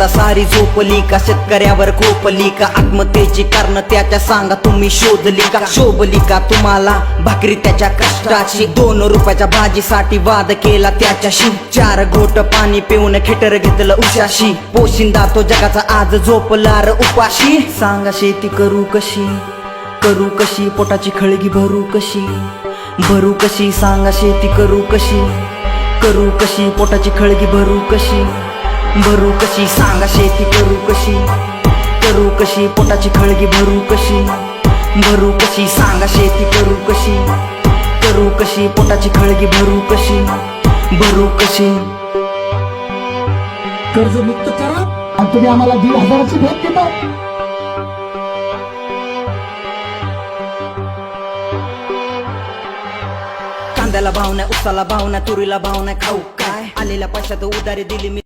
जनता सारी झोपली का? शेतकऱ्यावर खोपली का? आत्महत्येची कारण त्याच्या सांगा तुम्ही शोधली का? शोभली का तुम्हाला भाकरी त्याच्या कष्टाची? 2 रुपयाच्या भाजीसाठी वाद केला त्याच्याशी. 4 घोट पाणी पिऊन खिटर घेतलं उशाशी. पोशिंदा तो जगाचा आज झोपला र उपाशी. सांगा शेती करू कशी, करू कशी? पोटाची खळगी भरू कशी, भरू कशी? सांगा शेती करू कशी, करू कशी? पोटाची खळगी भरू कशी, भरू कशी? सांगा शेती करू कशी, करू कशी? पोटाची खळगी भरू कशी, भरू कशी? सांगा शेती करू कशी, करू कशी? पोटाची खळगी भरू कशी, भरू कशी? कर्जमुक्त करा आणि तुम्ही आम्हाला 1,500ची भेट देता. कांद्याला भाव नाही, उसाला भाव नाही, तुरीला भाव नाही, खाऊ काय? आलेल्या पैशात उधारी दिली मी.